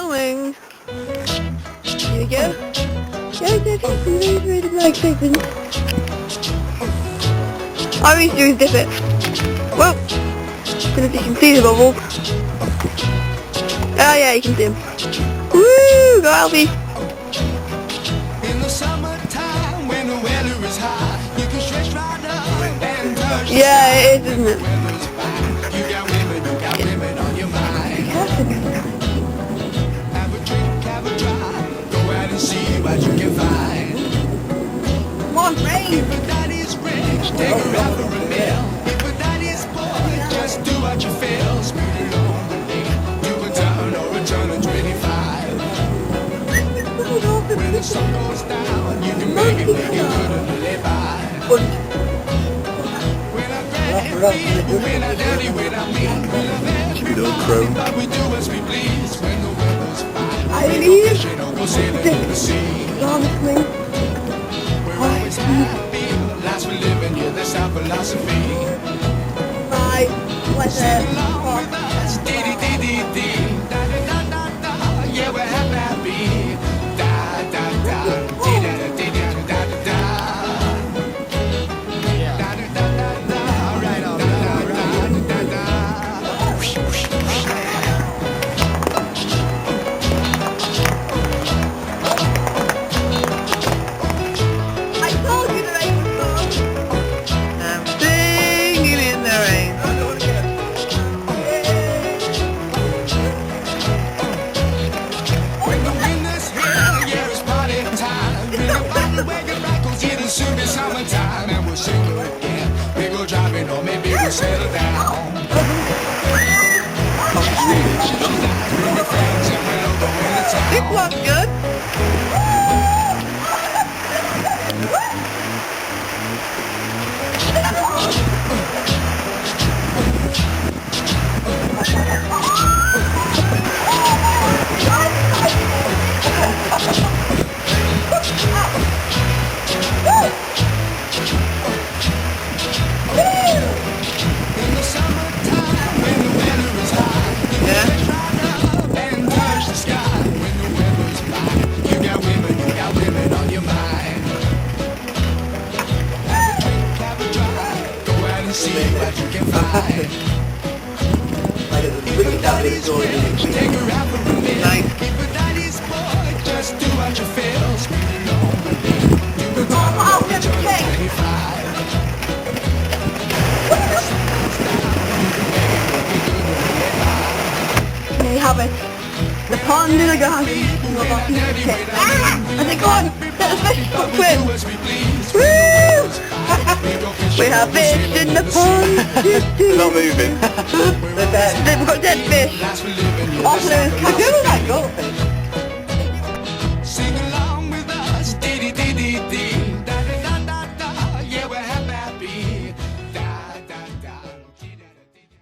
going. Here we go. Guys, I think some really like seconds. All we need to do is dip it. Well, I don't know if you can see the bubbles. Oh yeah, you can see them. Woo! Go Alfie! In the summertime when the weather is high, you can stretch right up and touch. Yeah, it is, isn't it? You got women on your mind. Have a drink, have a drive, go out and see what you can find. Come on, rain! If your daddy's rich, take her out for a meal. If your daddy's poor, just do what you feel. Speed along the lane, do a turn or a turn of 25. When the sun goes down, you can make it good and live by. When I grab when I dirty, when I mean, when I have but we do as we please. When the weather's fine, I we need go fishing or go sailing in the sea. honestly. We're always happy, lives we live in, yeah, that's our philosophy. Bye. What's Sing it? along with us, dee dee dee dee dee, da da da da da, yeah, we're happy, da da da, dee da da dee da da da da, da da da da da, all right, da da da da da. I told you the rain would come. I'm singing in the rain. When the wind is here, yeah, it's party time. Bring a bottle, wagon back, 'cause it'll soon be summertime, and we'll sing again. We go driving, or maybe we'll settle down. Bring your friends, and we'll go into town. This looks good. In the summertime, when the weather is high, you can stretch right up and touch the sky. When the weather's fine, you got women on your mind. Have a drink, have a drive, go out and see what you can find. If your daddy's rich, take her out for a meal. If your daddy's poor, just do what you feel. Speed along the lane, do a turn, return to 25. There you have it. The pond in a garden. Ah! And they're gone. Let the fish swim. Woo! We have fish in the pond. Not moving. We've got dead fish. Also, can I do that goldfish? Sing along with us, dee dee dee dee dee, da da da da da, yeah, we're happy, da da da, dee da da dee da.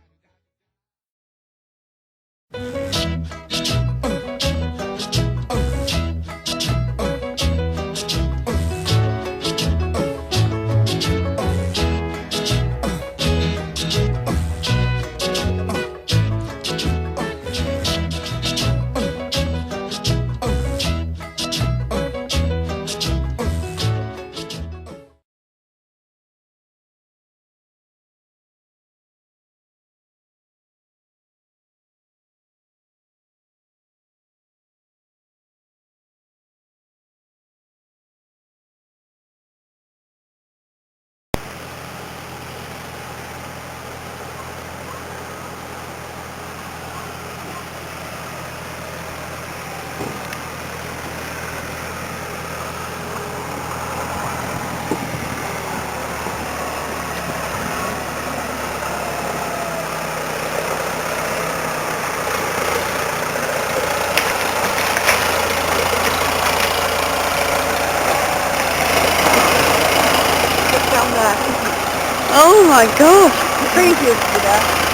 Oh my gosh, it's crazy to do that.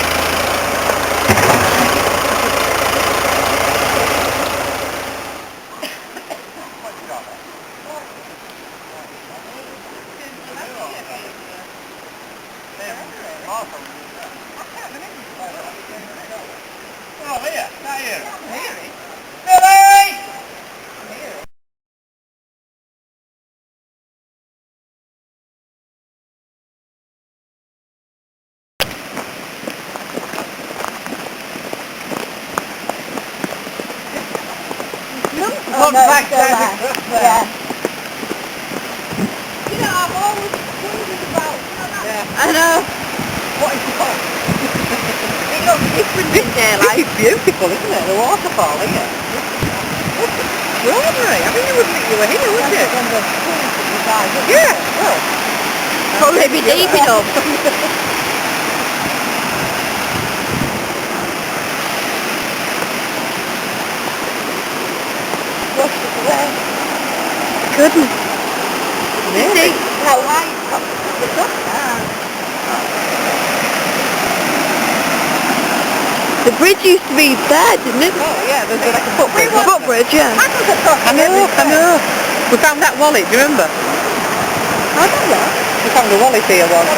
Oh, here, not here. Billy! Look back there. Yeah. You know, I've always wondered about I know. What is it called? It looks different in daylight. It's beautiful, isn't it? The waterfall, isn't it? Extraordinary. I mean, you wouldn't think you were here, would you? Yeah, well. Probably be deep enough. Wash it away. Goodness. You see Amazing. how high it's up now. The bridge used to be there, didn't it? Oh, yeah, there's like a footbridge. The footbridge, yeah. I know. We found that wallet, do you remember? I don't know. We found the wallet here once.